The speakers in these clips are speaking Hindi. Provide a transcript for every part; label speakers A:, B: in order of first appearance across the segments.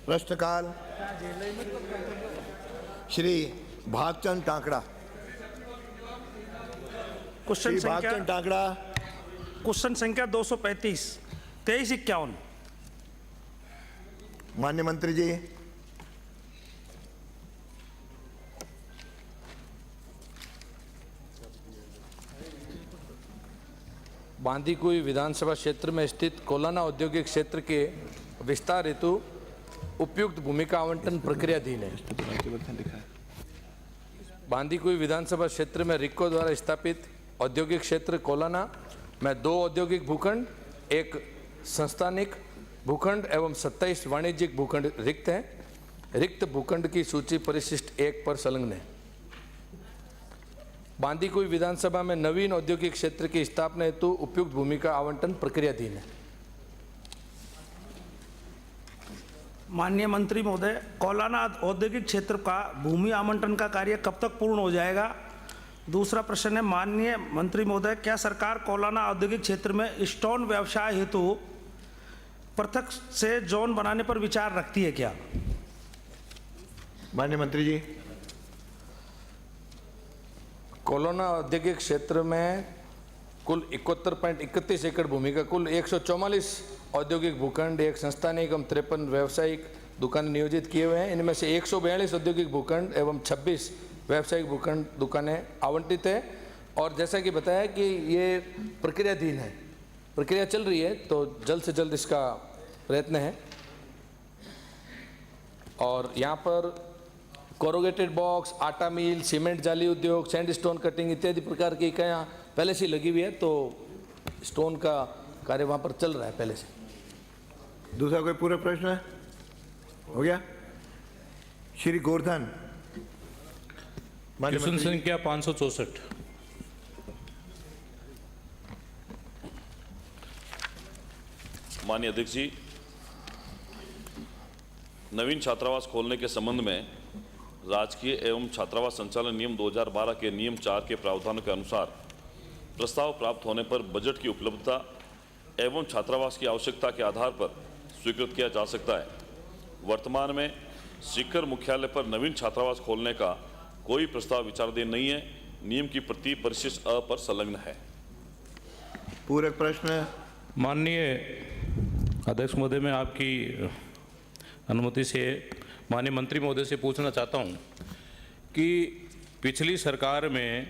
A: प्रश्नकाल श्री भागचंद टांकड़ा।
B: क्वेश्चन संख्या
A: भागचंद टांकड़ा।
B: क्वेश्चन संख्या 235 2351।
A: माननीय मंत्री जी।
C: बांदीकुई विधानसभा क्षेत्र में स्थित कोलाना औद्योगिक क्षेत्र के विस्तार हेतु उपयुक्त भूमिका आवंटन प्रक्रियाधीन है। बांदीकुई विधानसभा क्षेत्र में रिक्को द्वारा स्थापित औद्योगिक क्षेत्र कोलाना में 2 औद्योगिक भूखंड, 1 संस्थानिक भूखंड एवं 27 वाणिज्यिक भूखंड रिक्त हैं। रिक्त भूखंड की सूची परिशिष्ट 1 पर संलग्न है। बांदीकुई विधानसभा में नवीन औद्योगिक क्षेत्र की स्थापना हेतु उपयुक्त भूमिका आवंटन प्रक्रियाधीन है।
B: माननीय मंत्री महोदय, कोलाना औद्योगिक क्षेत्र का भूमि आवंटन का कार्य कब तक पूर्ण हो जाएगा? दूसरा प्रश्न है, माननीय मंत्री महोदय, क्या सरकार कोलाना औद्योगिक क्षेत्र में स्टोन व्यवसाय हेतु पृथक से जोन बनाने पर विचार रखती है क्या?
A: माननीय मंत्री जी।
C: कोलाना औद्योगिक क्षेत्र में कुल 71.31 एकड़ भूमि का कुल 144 औद्योगिक भूखंड, 1 संस्थानिक एवं 53 व्यावसायिक दुकानें नियोजित किए हुए हैं। इनमें से 142 औद्योगिक भूखंड एवं 26 व्यावसायिक भूखंड दुकानें आवंटित है। और जैसा कि बताया कि ये प्रक्रियाधीन है, प्रक्रिया चल रही है, तो जल्द से जल्द इसका प्रयत्न है। और यहाँ पर कोरोगेटेड बॉक्स, आटा मिल, सीमेंट जाली उद्योग, सैंडस्टोन कटिंग इत्यादि प्रकार की इकाइयाँ पहले से लगी हुई है, तो स्टोन का कार्य वहाँ पर चल रहा है पहले से।
A: दूसरा कोई पूरा प्रश्न है? हो गया। श्री गोवर्धन।
D: क्वेश्चन संख्या 564।
E: माननीय अध्यक्ष जी, नवीन छात्रावास खोलने के संबंध में राजकीय एवं छात्रावास संचालन नियम 2012 के नियम 4 के प्रावधानों के अनुसार प्रस्ताव प्राप्त होने पर बजट की उपलब्धता एवं छात्रावास की आवश्यकता के आधार पर स्वीकृत किया जा सकता है। वर्तमान में शिखर मुख्यालय पर नवीन छात्रावास खोलने का कोई प्रस्ताव विचाराधीन नहीं है। नियम की प्रति परिशिष्ट अ पर संलग्न है।
A: पूरक प्रश्न।
D: माननीय अध्यक्ष महोदय, मैं आपकी अनुमति से माननीय मंत्री महोदय से पूछना चाहता हूं कि पिछली सरकार में,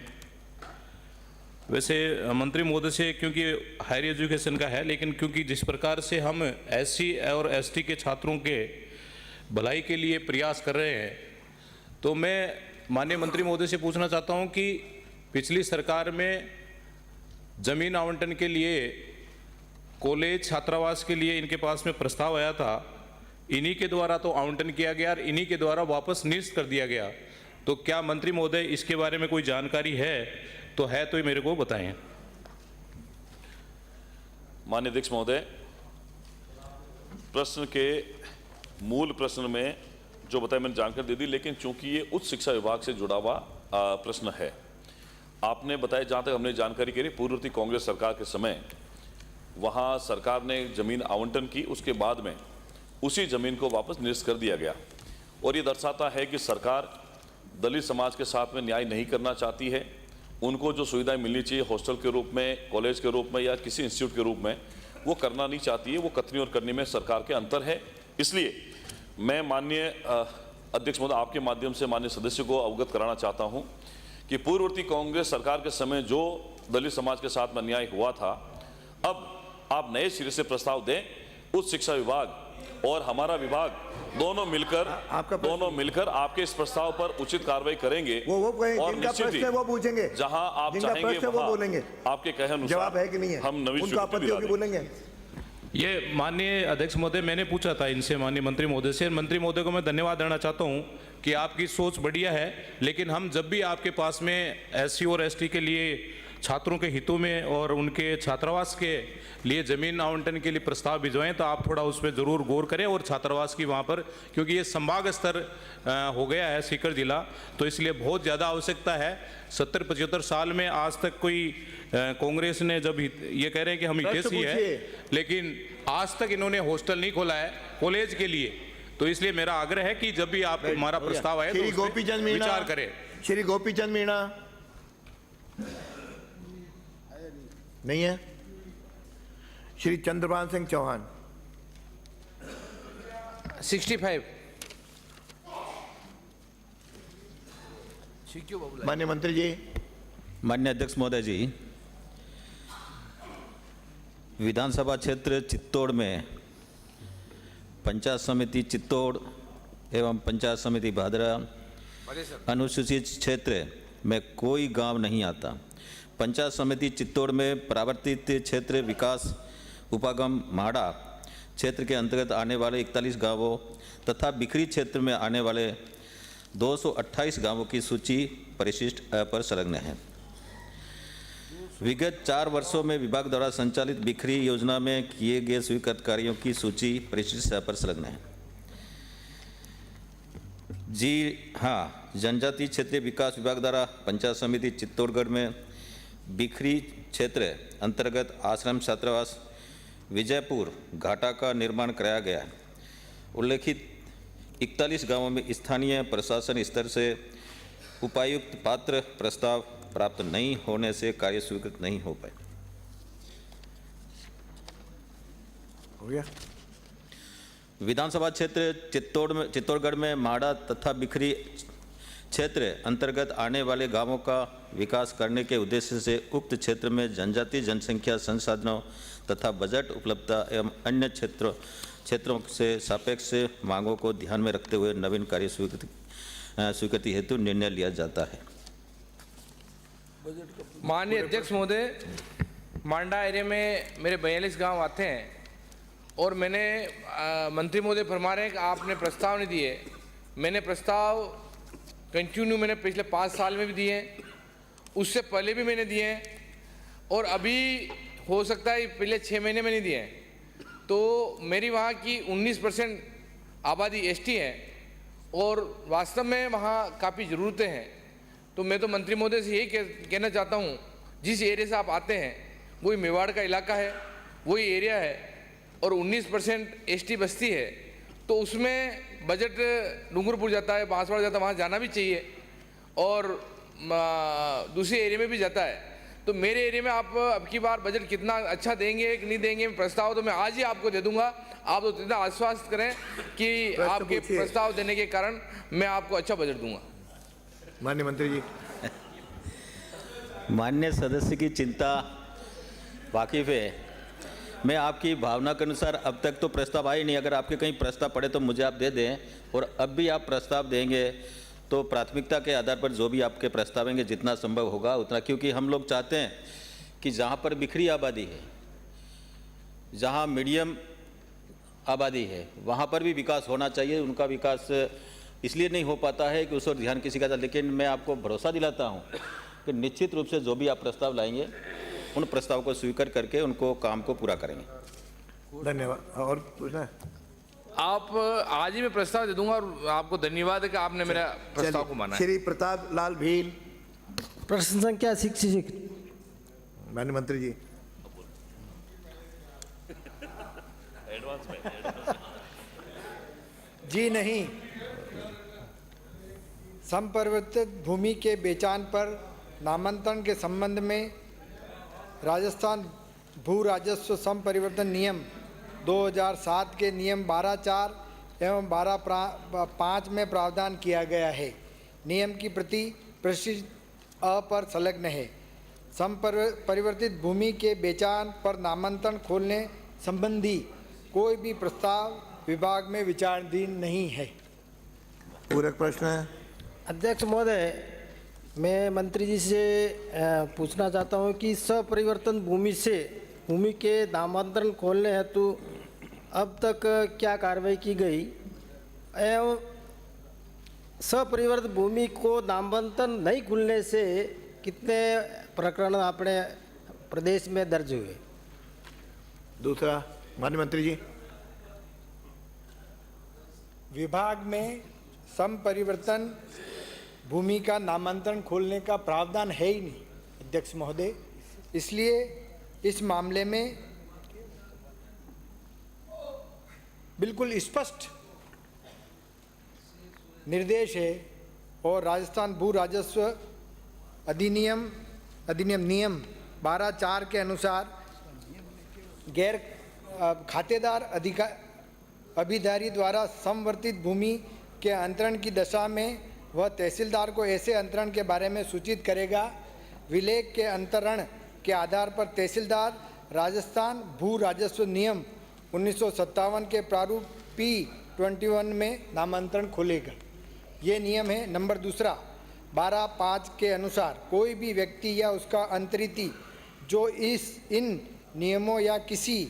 D: वैसे मंत्री महोदय से क्योंकि हायर एजुकेशन का है, लेकिन क्योंकि जिस प्रकार से हम एससी और एसटी के छात्रों के भलाई के लिए प्रयास कर रहे हैं, तो मैं माननीय मंत्री महोदय से पूछना चाहता हूं कि पिछली सरकार में जमीन आवंटन के लिए कॉलेज छात्रावास के लिए इनके पास में प्रस्ताव आया था, इन्हीं के द्वारा तो आवंटन किया गया और इन्हीं के द्वारा वापस निरस्त कर दिया गया। तो क्या मंत्री महोदय इसके बारे में कोई जानकारी है? तो है तो मेरे को बताएं।
E: माननीय अध्यक्ष महोदय, प्रश्न के मूल प्रश्न में जो बताया मैंने जानकारी दे दी, लेकिन चूंकि ये उच्च शिक्षा विभाग से जुड़ा हुआ प्रश्न है, आपने बताया, जहाँ तक हमने जानकारी करी, पूर्ववर्ती कांग्रेस सरकार के समय वहाँ सरकार ने जमीन आवंटन की, उसके बाद में उसी जमीन को वापस निरस्त कर दिया गया। और ये दर्शाता है कि सरकार दलित समाज के साथ में न्याय नहीं करना चाहती है। उनको जो सुविधाएं मिलनी चाहिए हॉस्टल के रूप में, कॉलेज के रूप में या किसी इंस्टीट्यूट के रूप में, वो करना नहीं चाहती है। वो कथनी और करनी में सरकार के अंतर है। इसलिए मैं माननीय अध्यक्ष महोदय आपके माध्यम से माननीय सदस्य को अवगत कराना चाहता हूँ कि पूर्ववर्ती कांग्रेस सरकार के समय जो दलित समाज के साथ में अन्याय हुआ था, अब आप नए सिरे से प्रस्ताव दें। उच्च शिक्षा विभाग और हमारा विभाग दोनों मिलकर आपके इस प्रस्ताव पर उचित कार्रवाई करेंगे।
A: और निश्चित ही
E: वो पूछेंगे, जहां आप चाहेंगे
A: वो बोलेंगे।
E: आपके कहे अनुसार
A: जवाब है कि नहीं है,
E: हम नवीन
A: उनको आपत्ति होगी बोलेंगे।
D: ये माननीय अध्यक्ष महोदय, मैंने पूछा था इनसे, माननीय मंत्री महोदय से। मंत्री महोदय को मैं धन्यवाद देना चाहता हूं कि आपकी सोच बढ़िया है, लेकिन हम जब भी आपके पास में एससी और एसटी के लिए छात्रों के हितों में और उनके छात्रावास के लिए जमीन आवंटन के लिए प्रस्ताव भिजवाएं, तो आप थोड़ा उस पर ज़रूर गौर करें। और छात्रावास की वहाँ पर, क्योंकि ये संभाग स्तर हो गया है सीकर जिला, तो इसलिए बहुत ज़्यादा आवश्यकता है। 70-75 साल में आज तक कोई कांग्रेस ने, जब ये कह रहे हैं कि हम हितैषी है, लेकिन आज तक इन्होंने हॉस्टल नहीं खोला है कॉलेज के लिए। तो इसलिए मेरा आग्रह है कि जब भी आप हमारा प्रस्ताव आए तो
A: श्री
D: उस पे
A: गोपीचंद मीणा,
D: विचार करें।
A: श्री गोपीचंद मीणा नहीं है। श्री चंद्रभान सिंह चौहान
C: 65।
A: माननीय मंत्री जी।
F: माननीय अध्यक्ष महोदय जी, विधानसभा क्षेत्र चित्तौड़ में पंचायत समिति चित्तौड़ एवं पंचायत समिति भादरा अनुसूचित क्षेत्र में कोई गांव नहीं आता। पंचायत समिति चित्तौड़ में परावर्तित क्षेत्र विकास उपागम माड़ा क्षेत्र के अंतर्गत आने वाले 41 गांवों तथा बिखरी क्षेत्र में आने वाले 228 गांवों की सूची परिशिष्ट अ पर संलग्न है। विगत 4 वर्षों में विभाग द्वारा संचालित बिखरी योजना में किए गए स्वीकृत कार्यों की सूची परिशिष्ट अ पर संलग्न है। जी हाँ, जनजातीय क्षेत्रीय विकास विभाग द्वारा पंचायत समिति चित्तौड़गढ़ में बिखरी क्षेत्र अंतर्गत आश्रम छात्रावास विजयपुर घाटा का निर्माण कराया गया है। उल्लेखित 41 गांवों में स्थानीय प्रशासन स्तर से उपायुक्त पात्र प्रस्ताव प्राप्त नहीं होने से कार्य स्वीकृत नहीं हो पाए।
A: हो गया।
F: विधानसभा क्षेत्र चित्तौड़गढ़ में माड़ा तथा बिखरी क्षेत्र अंतर्गत आने वाले गांवों का विकास करने के उद्देश्य से उक्त क्षेत्र में जनजातीय जनसंख्या संसाधनों तथा बजट उपलब्धता एवं अन्य क्षेत्रों से सापेक्ष मांगों को ध्यान में रखते हुए नवीन कार्य स्वीकृति हेतु निर्णय लिया जाता है।
C: माननीय अध्यक्ष महोदय, मांडा एरिया में मेरे 42 गांव आते हैं और मैंने मंत्री महोदय फरमा रहे हैं कि आपने प्रस्ताव नहीं दिए। मैंने प्रस्ताव कंटिन्यू मैंने पिछले 5 साल में भी दिए हैं, उससे पहले भी मैंने दिए हैं और अभी हो सकता है पिछले 6 महीने में नहीं दिए हैं। तो मेरी वहाँ की 19% आबादी एसटी है और वास्तव में वहाँ काफ़ी ज़रूरतें हैं। तो मैं तो मंत्री महोदय से यही कहना चाहता हूँ, जिस एरिया से आप आते हैं वही मेवाड़ का इलाका है, वही एरिया है और 19% एसटी बस्ती है, तो उसमें बजट डूंगरपुर जाता है, बांसवाड़ा जाता है, वहाँ जाना भी चाहिए और दूसरे एरिया में भी जाता है। तो मेरे एरिया में आप अब की बार बजट कितना अच्छा देंगे कि नहीं देंगे प्रस्ताव तो मैं आज ही आपको दे दूंगा। आप तो इतना आश्वस्त करें कि आपके प्रस्ताव देने के कारण मैं आपको अच्छा बजट दूंगा।
A: माननीय मंत्री जी।
F: माननीय सदस्य की चिंता वाकिफ है। मैं आपकी भावना के अनुसार अब तक तो प्रस्ताव आए नहीं, अगर आपके कहीं प्रस्ताव पड़े तो मुझे आप दे दें और अब भी आप प्रस्ताव देंगे तो प्राथमिकता के आधार पर जो भी आपके प्रस्ताव आएंगे जितना संभव होगा उतना, क्योंकि हम लोग चाहते हैं कि जहाँ पर बिखरी आबादी है, जहाँ मीडियम आबादी है, वहाँ पर भी विकास होना चाहिए। उनका विकास इसलिए नहीं हो पाता है कि उस पर ध्यान किसी का था, लेकिन मैं आपको भरोसा दिलाता हूँ कि निश्चित रूप से जो भी आप प्रस्ताव लाएंगे उन प्रस्ताव को स्वीकार करके उनको काम को पूरा करेंगे।
A: धन्यवाद। और पूछना है?
C: आप आज ही मैं प्रस्ताव दे दूंगा और आपको धन्यवाद है कि आपने मेरा प्रस्ताव को माना है।
A: श्री प्रताप लाल भील।
G: प्रश्न संख्या 66।
A: माननीय मंत्री जी।
H: जी नहीं। संपरिवर्तित भूमि के बेचान पर नामांतरण के संबंध में राजस्थान भू राजस्व संपरिवर्तन नियम 2007 के नियम 12(4) एवं 12(5) में प्रावधान किया गया है। नियम की प्रति परिशिष्ट अ पर संलग्न है। संपरिवर्तित भूमि के बेचान पर नामांतरण खोलने संबंधी कोई भी प्रस्ताव विभाग में विचाराधीन नहीं है।
A: पूरक प्रश्न है।
G: अध्यक्ष महोदय, मैं मंत्री जी से पूछना चाहता हूं कि सपरिवर्तन भूमि के नामांतरण खोलने हेतु अब तक क्या कार्रवाई की गई एवं सपरिवर्तित भूमि को नामांतरण नहीं खुलने से कितने प्रकरण अपने प्रदेश में दर्ज हुए?
A: दूसरा, माननीय मंत्री जी।
H: विभाग में संपरिवर्तन भूमि का नामांतरण खोलने का प्रावधान है ही नहीं अध्यक्ष महोदय। इसलिए इस मामले में बिल्कुल स्पष्ट निर्देश है और राजस्थान भू राजस्व अधिनियम नियम 12(4) के अनुसार गैर खातेदार अभिधारी द्वारा संवर्धित भूमि के अंतरण की दशा में वह तहसीलदार को ऐसे अंतरण के बारे में सूचित करेगा। विलेख के अंतरण के आधार पर तहसीलदार राजस्थान भू राजस्व नियम 1957 के प्रारूप P21 में नामांतरण खोलेगा। ये नियम है। नंबर दूसरा 12(5) के अनुसार कोई भी व्यक्ति या उसका अंतरिती जो इन नियमों या किसी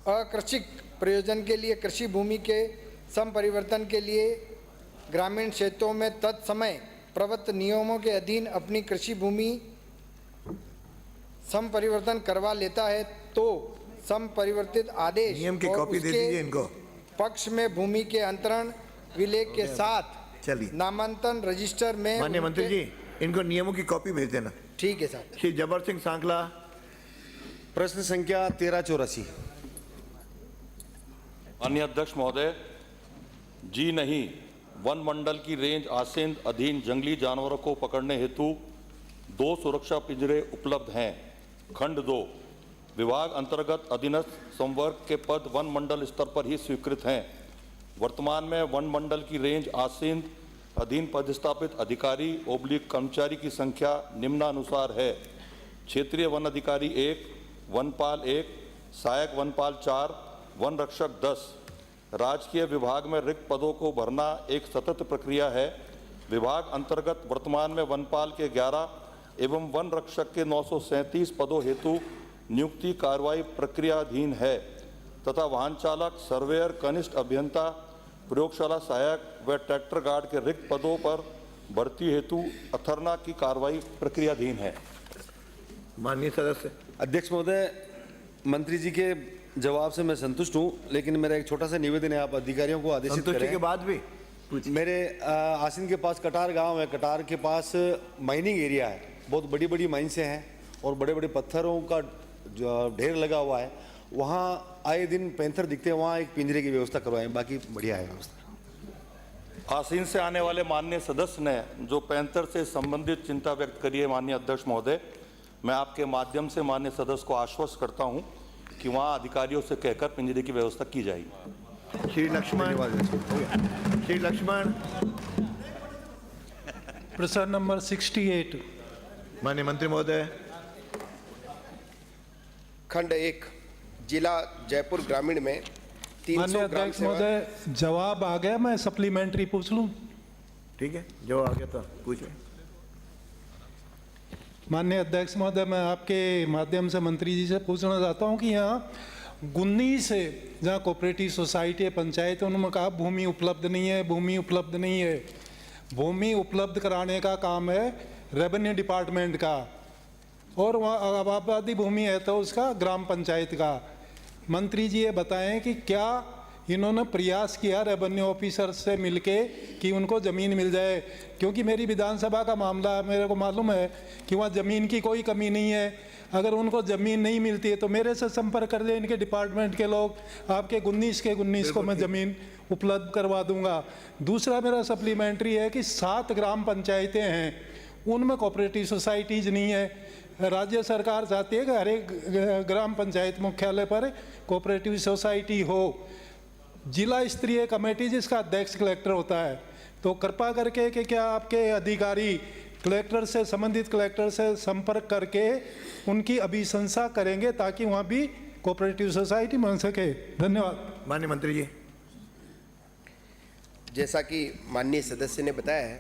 H: अकृषिक प्रयोजन के लिए कृषि भूमि के संपरिवर्तन के लिए ग्रामीण क्षेत्रों में तत्समय प्रवृत्त नियमों के अधीन अपनी कृषि भूमि संपरिवर्तन करवा लेता है तो संपरिवर्तित आदेश
A: नियम की
H: और
A: कॉपी दे
H: उसके
A: दीजिए इनको।
H: पक्ष में भूमि के अंतरण विलेख के साथ
A: चलिए।
H: नामांतन रजिस्टर में
A: माननीय मंत्री जी, इनको नियमों की कॉपी भेज देना।
H: ठीक है सर।
A: श्री जबर सिंह सांकला।
I: प्रश्न संख्या 1384।
E: माननीय अध्यक्ष महोदय, जी नहीं, वन मंडल की रेंज आसेंद अधीन जंगली जानवरों को पकड़ने हेतु 2 सुरक्षा पिंजरे उपलब्ध हैं। खंड 2 विभाग अंतर्गत अधीनस्थ संवर्ग के पद वन मंडल स्तर पर ही स्वीकृत हैं। वर्तमान में वन मंडल की रेंज आसीन अधीन पदस्थापित अधिकारी / कर्मचारी की संख्या निम्नानुसार है। क्षेत्रीय वन अधिकारी 1, वनपाल 1, सहायक वनपाल 4, वन रक्षक 10। राजकीय विभाग में रिक्त पदों को भरना एक सतत प्रक्रिया है। विभाग अंतर्गत वर्तमान में वनपाल के 11 एवं वन रक्षक के 937 पदों हेतु नियुक्ति कार्रवाई प्रक्रियाधीन है तथा वाहन चालक, सर्वेयर, कनिष्ठ अभियंता, प्रयोगशाला सहायक व ट्रैक्टर गार्ड के रिक्त पदों पर भर्ती हेतु अथर्ना की कार्रवाई प्रक्रियाधीन है।
A: माननीय सदस्य।
I: अध्यक्ष महोदय, मंत्री जी के जवाब से मैं संतुष्ट हूं, लेकिन मेरा एक छोटा सा निवेदन है, आप अधिकारियों को आदेशित
A: संतुष्टि
I: करें।
A: के बाद भी
I: मेरे आसीन के पास कटार गांव है। कटार के पास माइनिंग एरिया है, बहुत बड़ी बड़ी माइंसें हैं और बड़े बड़े पत्थरों का जो ढेर लगा हुआ है। वहाँ आए दिन पैंथर दिखते हैं, वहाँ एक पिंजरे की व्यवस्था करवाएं, बाकी बढ़िया है व्यवस्था।
E: आसीन से आने वाले माननीय सदस्य ने जो पैंथर से संबंधित चिंता व्यक्त करी है, माननीय अध्यक्ष महोदय, मैं आपके माध्यम से माननीय सदस्य को आश्वस्त करता हूं कि वहां अधिकारियों से कहकर पिंजरे की व्यवस्था की जाएगी।
A: श्री लक्ष्मण। श्री लक्ष्मण।
J: प्रश्न नंबर 68।
A: माननीय मंत्री महोदय।
K: खंड 1 जिला जयपुर ग्रामीण में 300
J: माननीय
K: ग्राम
J: अध्यक्ष
K: सेवा।
J: महोदय, जवाब आ गया, मैं सप्लीमेंट्री पूछ लूं?
A: ठीक है, जो आ गया था पूछे।
J: माननीय अध्यक्ष महोदय, मैं आपके माध्यम से मंत्री जी से पूछना चाहता हूं कि यहाँ गुन्नी से जहाँ कोऑपरेटिव सोसाइटी है, पंचायत है, उन्होंने कहा भूमि उपलब्ध नहीं है, भूमि उपलब्ध नहीं है। भूमि उपलब्ध कराने का काम है रेवेन्यू डिपार्टमेंट का, और वहाँ आबादी भूमि है तो उसका ग्राम पंचायत का। मंत्री जी ये बताएं कि क्या इन्होंने प्रयास किया रेवेन्यू ऑफिसर से मिलके कि उनको ज़मीन मिल जाए, क्योंकि मेरी विधानसभा का मामला मेरे को मालूम है कि वहाँ ज़मीन की कोई कमी नहीं है। अगर उनको ज़मीन नहीं मिलती है तो मेरे से संपर्क कर ले, इनके डिपार्टमेंट के लोग, आपके 19 को मैं ज़मीन उपलब्ध करवा दूंगा। दूसरा मेरा सप्लीमेंट्री है कि 7 ग्राम पंचायतें हैं, उनमें कोऑपरेटिव सोसाइटीज़ नहीं है। राज्य सरकार चाहती है कि हर एक ग्राम पंचायत मुख्यालय पर कोऑपरेटिव सोसाइटी हो। जिला स्तरीय कमेटी जिसका अध्यक्ष कलेक्टर होता है, तो कृपा करके कि क्या आपके अधिकारी कलेक्टर से, संबंधित कलेक्टर से संपर्क करके उनकी अभिशंसा करेंगे ताकि वहाँ भी कोऑपरेटिव सोसाइटी बन सके। धन्यवाद।
A: माननीय मंत्री जी।
K: जैसा कि माननीय सदस्य ने बताया है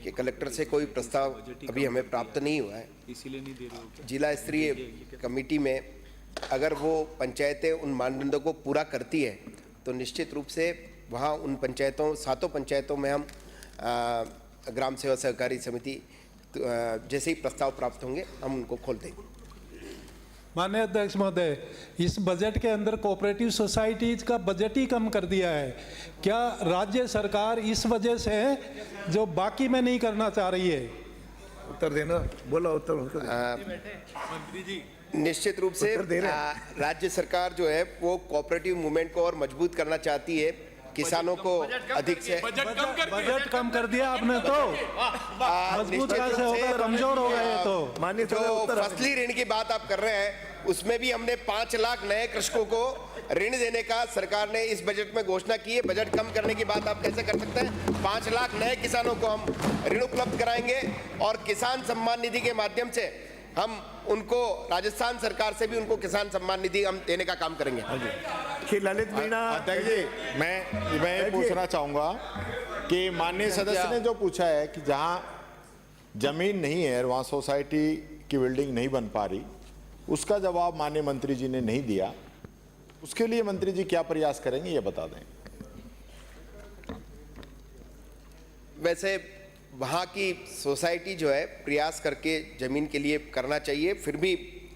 K: कि कलेक्टर से कोई प्रस्ताव अभी हमें प्राप्त नहीं हुआ है, इसीलिए नहीं दे रहे हो। जिला स्तरीय कमेटी में अगर वो पंचायतें उन मानदंडों को पूरा करती है तो निश्चित रूप से वहाँ उन पंचायतों, 7 पंचायतों में हम ग्राम सेवा सहकारी समिति जैसे ही प्रस्ताव प्राप्त होंगे हम उनको खोल देंगे।
J: माननीय अध्यक्ष महोदय, इस बजट के अंदर कोऑपरेटिव सोसाइटीज का बजट ही कम कर दिया है। क्या राज्य सरकार इस वजह से है जो बाकी में नहीं करना चाह रही है?
A: उत्तर देना, बोला उत्तर।
K: मंत्री जी, निश्चित रूप से राज्य सरकार जो है वो कोऑपरेटिव मूवमेंट को और मजबूत करना चाहती है किसानों को अधिक से
J: बजट कम कर दिया आपने तो मजबूत कैसे होगा, कमजोर हो गए तो।
A: माननीय
K: जो फसली ऋण की बात आप कर रहे हैं उसमें भी हमने 5 लाख नए कृषकों को ऋण देने का सरकार ने इस बजट में घोषणा की है। बजट कम करने की बात आप कैसे कर सकते हैं? 5 लाख नए किसानों को हम ऋण उपलब्ध कराएंगे और किसान सम्मान निधि के माध्यम से हम उनको राजस्थान सरकार से भी उनको किसान सम्मान निधि हम देने का काम करेंगे।
A: श्री ललित मीणा।
L: अध्यक्ष जी, मैं पूछना चाहूँगा कि माननीय सदस्य ने जो पूछा है कि जहाँ जमीन नहीं है वहाँ सोसाइटी की बिल्डिंग नहीं बन पा रही, उसका जवाब माननीय मंत्री जी ने नहीं दिया। उसके लिए मंत्री जी क्या प्रयास करेंगे ये बता दें।
K: वैसे वहाँ की सोसाइटी जो है प्रयास करके जमीन के लिए करना चाहिए। फिर भी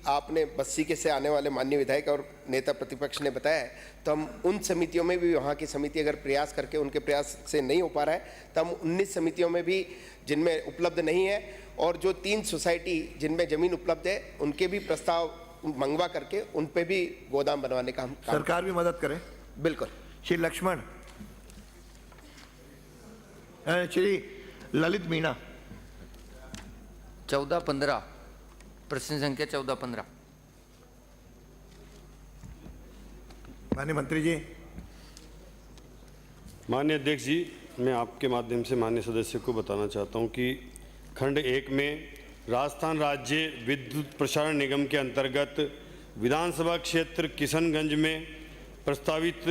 K: आपने बस्सी के से आने वाले माननीय विधायक और नेता प्रतिपक्ष ने बताया है, तो हम उन समितियों में भी, वहाँ की समिति अगर प्रयास करके उनके प्रयास से नहीं हो पा रहा है तो हम 19 समितियों में भी जिनमें उपलब्ध नहीं है और जो 3 सोसाइटी जिनमें ज़मीन उपलब्ध है उनके भी प्रस्ताव मंगवा करके उन पे भी गोदाम बनवाने का हम
A: सरकार भी मदद करे।
K: बिल्कुल।
A: श्री लक्ष्मण। श्री ललित मीणा।
M: 14-15 प्रश्न संख्या 14-15।
A: माननीय मंत्री जी।
N: माननीय अध्यक्ष जी, मैं आपके माध्यम से माननीय सदस्य को बताना चाहता हूं कि खंड 1 में राजस्थान राज्य विद्युत प्रसारण निगम के अंतर्गत विधानसभा क्षेत्र किशनगंज में प्रस्तावित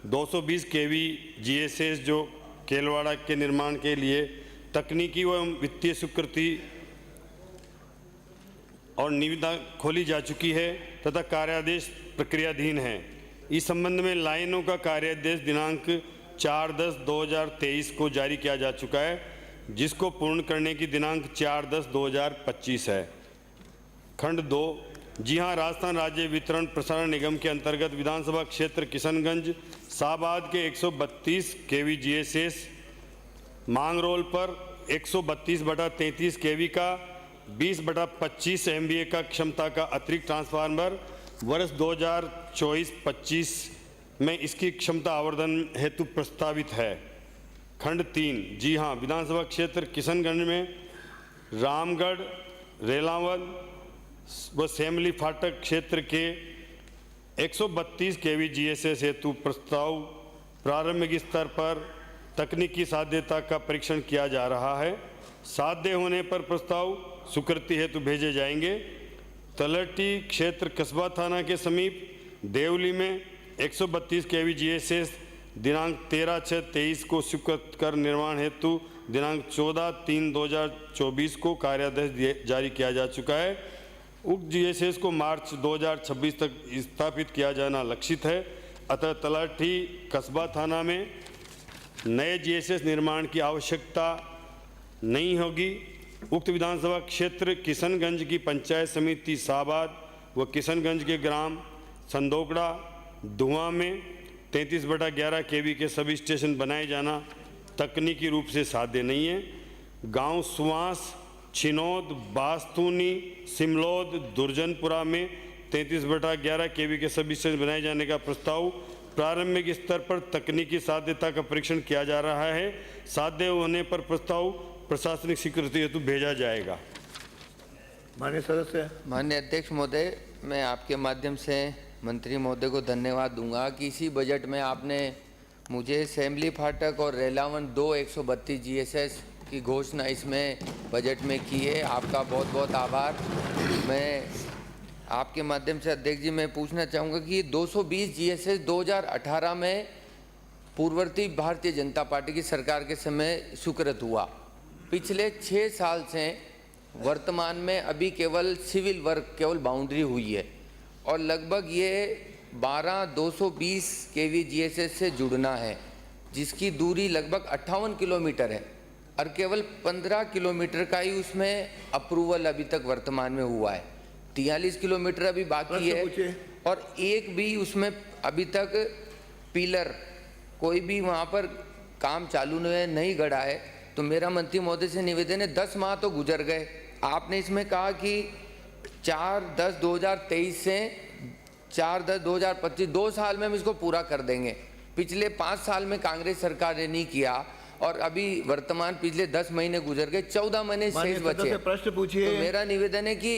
N: 220 केवी जीएसएस जो केलवाड़ा के निर्माण के लिए तकनीकी एवं वित्तीय स्वीकृति और निविदा खोली जा चुकी है तथा कार्यादेश प्रक्रियाधीन है। इस संबंध में लाइनों का कार्यादेश दिनांक 4/10/2023 को जारी किया जा चुका है, जिसको पूर्ण करने की दिनांक 4/10/2025 है। खंड 2, जी हां, राजस्थान राज्य वितरण प्रसारण निगम के अंतर्गत विधानसभा क्षेत्र किशनगंज साबाद के 132 केवी जीएसएस मांग रोल पर 132/33 केवी का 20/25 MVA का क्षमता का अतिरिक्त ट्रांसफार्मर वर्ष 2024-25 में इसकी क्षमता आवर्धन हेतु प्रस्तावित है। खंड 3, जी हां, विधानसभा क्षेत्र किशनगंज में रामगढ़, रेलावल व सेमली फाटक क्षेत्र के 132 केवी जीएसएस हेतु प्रस्ताव प्रारंभिक स्तर पर तकनीकी साध्यता का परीक्षण किया जा रहा है। साध्य होने पर प्रस्ताव स्वीकृति हेतु भेजे जाएंगे। तलहटी क्षेत्र कस्बा थाना के समीप देवली में 132 केवी जीएसएस दिनांक 13/6/23 को स्वीकृत कर निर्माण हेतु दिनांक 14/3/2024 को कार्यादेश जारी किया जा चुका है। उक्त जीएसएस को मार्च 2026 तक स्थापित किया जाना लक्षित है। अतः तलहटी कस्बा थाना में नए जीएसएस निर्माण की आवश्यकता नहीं होगी। उक्त विधानसभा क्षेत्र किशनगंज की पंचायत समिति साबाद व किशनगंज के ग्राम संदोकड़ा धुआं में 33/11 केवी के सब स्टेशन बनाए जाना तकनीकी रूप से साध्य नहीं है। गांव सुवास, छिनौद, बास्तूनी, सिमलौद, दुर्जनपुरा में 33/11 केवी के सब स्टेशन बनाए जाने का प्रस्ताव प्रारंभिक स्तर पर तकनीकी साध्यता का परीक्षण किया जा रहा है। साध्य होने पर प्रस्ताव प्रशासनिक स्वीकृति हेतु भेजा जाएगा।
A: माननीय सदस्य।
M: माननीय अध्यक्ष महोदय, मैं आपके माध्यम से मंत्री महोदय को धन्यवाद दूंगा कि इसी बजट में आपने मुझे सेमली फाटक और रेलावन 2 132 जीएसएस की घोषणा इसमें बजट में की है। आपका बहुत बहुत आभार। मैं आपके माध्यम से अध्यक्ष जी मैं पूछना चाहूँगा कि 220 जीएसएस 2018 में पूर्ववर्ती भारतीय जनता पार्टी की सरकार के समय स्वीकृत हुआ। पिछले 6 साल से वर्तमान में अभी केवल सिविल वर्क, केवल बाउंड्री हुई है और लगभग ये 12-220 केवी जीएसएस से जुड़ना है, जिसकी दूरी लगभग 58 किलोमीटर है और केवल 15 किलोमीटर का ही उसमें अप्रूवल अभी तक वर्तमान में हुआ है। 43 किलोमीटर अभी बाकी है और एक भी उसमें अभी तक पिलर कोई भी वहाँ पर काम चालू नहीं गड़ा है। तो मेरा मंत्री महोदय से निवेदन है, 10 माह तो गुजर गए, आपने इसमें कहा कि 4/10/2023 से 4/10/2025 2 साल में हम इसको पूरा कर देंगे, पिछले 5 साल में कांग्रेस सरकार ने नहीं किया, और अभी वर्तमान पिछले 10 महीने गुजर गए, 14 महीने शेष बचे हैं।
A: प्रश्न पूछिए।
M: तो मेरा निवेदन है कि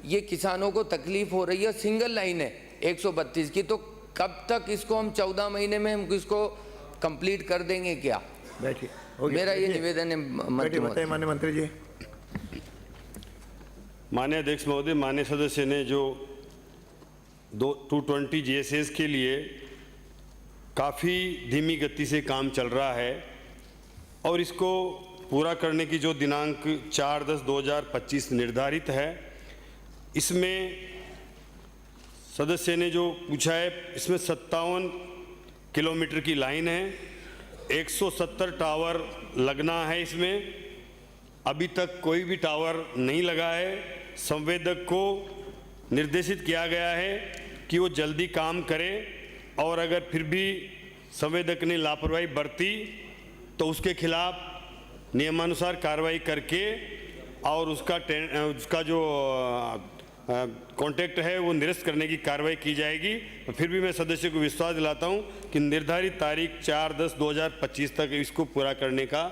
M: ये किसानों को तकलीफ हो रही है, सिंगल लाइन है 132 की, तो कब तक इसको हम 14 महीने में हम इसको कंप्लीट कर देंगे क्या?
A: बैठिए,
M: मेरा ये निवेदन है मंत्री महोदय।
A: माननीय मंत्री जी।
N: माननीय अध्यक्ष महोदय, माननीय सदस्य ने जो 220 GSS के लिए काफ़ी धीमी गति से काम चल रहा है और इसको पूरा करने की जो दिनांक 4/10/2025 निर्धारित है, इसमें सदस्य ने जो पूछा है, इसमें 57 किलोमीटर की लाइन है, 170 टावर लगना है। इसमें अभी तक कोई भी टावर नहीं लगा है। संवेदक को निर्देशित किया गया है कि वो जल्दी काम करे, और अगर फिर भी संवेदक ने लापरवाही बरती तो उसके खिलाफ नियमानुसार कार्रवाई करके और उसका जो कॉन्ट्रैक्ट है वो निरस्त करने की कार्रवाई की जाएगी। फिर भी मैं सदस्य को विश्वास दिलाता हूं कि निर्धारित तारीख 4/10/2025 तक इसको पूरा करने का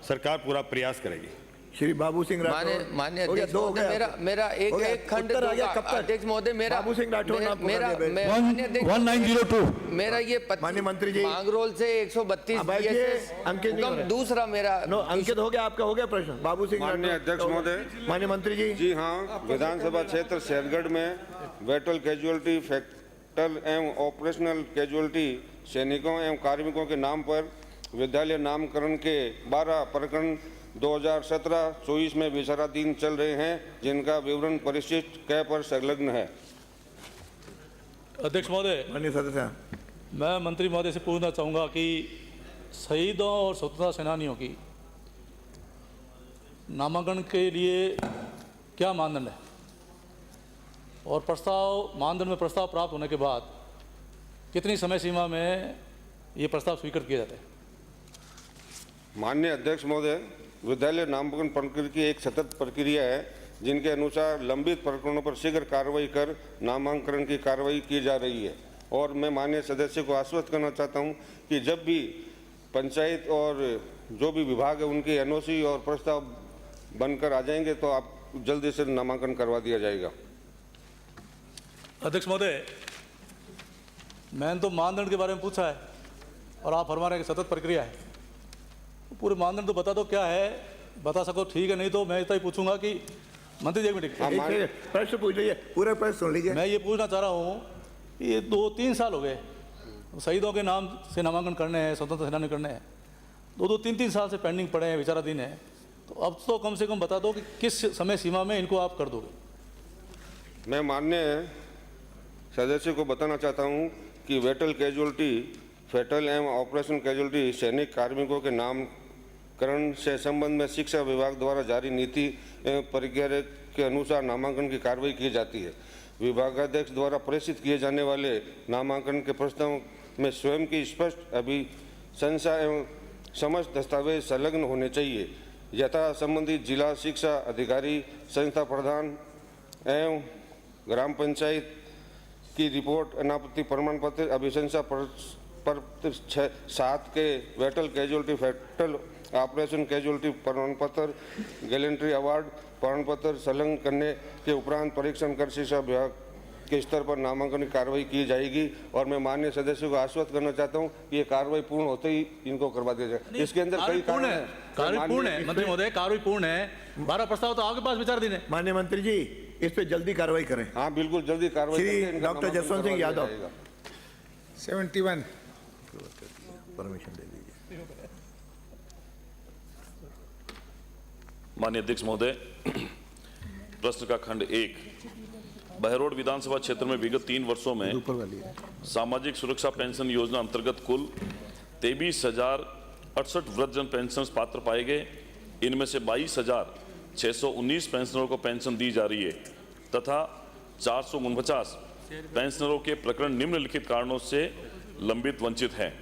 N: सरकार पूरा प्रयास करेगी।
A: श्री बाबू सिंह राठौर।
M: माननीय अध्यक्ष महोदय, मेरा एक खंड अध्यक्ष महोदय, मेरा
A: बाबू सिंह राठौर
M: मेरा
J: 1902
M: मेरा ये
A: माननीय मंत्री जी
M: मांगरोल से 132 GSS
A: अंकित नहीं हो रहा है।
M: दूसरा मेरा
A: अंकित हो गया, आपका हो गया प्रश्न। बाबू सिंह
O: माननीय अध्यक्ष महोदय,
A: माननीय मंत्री जी।
O: जी हाँ, विधानसभा क्षेत्र शेरगढ़ में बैटल कैजुअलिटी, फैक्टल एवं ऑपरेशनल कैजुअलिटी सैनिकों एवं कार्मिकों के नाम पर विद्यालय नामकरण के 12 प्रकरण 2017-24 में विचाराधीन चल रहे हैं, जिनका विवरण परिशिष्ट क पर संलग्न है।
D: अध्यक्ष महोदय,
A: माननीय सदस्य,
D: मैं मंत्री महोदय से पूछना चाहूँगा कि शहीदों और स्वतंत्रता सेनानियों की नामांकन के लिए क्या मानदंड है, और मानदंड में प्रस्ताव प्राप्त होने के बाद कितनी समय सीमा में ये प्रस्ताव स्वीकृत किया जाता है?
O: माननीय अध्यक्ष महोदय, विद्यालय नामकरण प्रक्रिया की एक सतत प्रक्रिया है, जिनके अनुसार लंबित प्रकरणों पर शीघ्र कार्रवाई कर नामांकन की कार्रवाई की जा रही है। और मैं माननीय सदस्य को आश्वस्त करना चाहता हूं कि जब भी पंचायत और जो भी विभाग है उनके NOC और प्रस्ताव बनकर आ जाएंगे तो आप जल्दी से नामांकन करवा दिया जाएगा।
D: अध्यक्ष महोदय, मैंने तो मानदंड के बारे में पूछा है और आप फरमा रहे हैं कि सतत प्रक्रिया है। पूरे मानदंड तो बता दो क्या है, बता सको ठीक है, नहीं तो मैं इतना ही पूछूंगा कि मंत्री जी एक मिनट
A: प्रश्न पूछ लीजिए, पूरा प्रश्न सुन लीजिए।
D: मैं ये पूछना चाह रहा हूँ कि ये 2-3 साल हो गए शहीदों के नाम से नामांकन करने हैं, स्वतंत्र सेनानी करने हैं, 2-3 साल से पेंडिंग पड़े हैं, विचाराधीन है। तो अब तो कम से कम बता दो कि किस समय सीमा में इनको आप कर दोगे।
O: मैं माननीय सदस्य को बताना चाहता हूं कि बैटल कैजुअलिटी, फैटल एवं ऑपरेशन कैजुअलिटी सैनिक कार्मिकों के नामकरण से संबंध में शिक्षा विभाग द्वारा जारी नीति एवं प्रक्रिया के अनुसार नामांकन की कार्रवाई की जाती है। विभागाध्यक्ष द्वारा प्रेषित किए जाने वाले नामांकन के प्रस्ताव में स्वयं की स्पष्ट अभिशंसा एवं समस्त दस्तावेज संलग्न होने चाहिए। यथा संबंधित जिला शिक्षा अधिकारी, संस्था प्रधान एवं ग्राम पंचायत की रिपोर्ट, अनापत्ति प्रमाण पत्र, अभिशंसा पर 7 के battle casualty, fatal operation casualty प्रमाण पत्र, गैलेंट्री अवार्ड प्रमाण पत्र संलग्न करने के उपरांत परीक्षण कर शिक्षा विभाग के स्तर पर नामांकन की कार्रवाई की जाएगी। और मैं माननीय सदस्य को आश्वस्त करना चाहता हूं कि ये कार्रवाई पूर्ण होते ही इनको करवा दिया जाए। इसके अंदर कई कारण हैं।
D: कार्रवाई पूर्ण है मंत्री महोदय, कार्रवाई पूर्ण है। 12 प्रस्ताव तो आपके पास विचाराधीन है।
A: माननीय मंत्री जी, इस पे जल्दी कार्रवाई करें।
O: हाँ बिल्कुल, जल्दी कार्रवाई
A: श्री डॉक्टर जसवंत सिंह यादव।
H: 71
A: परमिशन दे दीजिए।
E: माननीय अध्यक्ष महोदय, प्रश्न का खंड 1, बहरोड विधानसभा क्षेत्र में विगत 3 वर्षों में सामाजिक सुरक्षा पेंशन योजना अंतर्गत कुल 23,068 वृद्धजन पेंशन पात्र पाए गए। इनमें से 22,619 पेंशनरों को पेंशन दी जा रही है तथा 449 पेंशनरों के प्रकरण निम्नलिखित कारणों से लंबित वंचित हैं।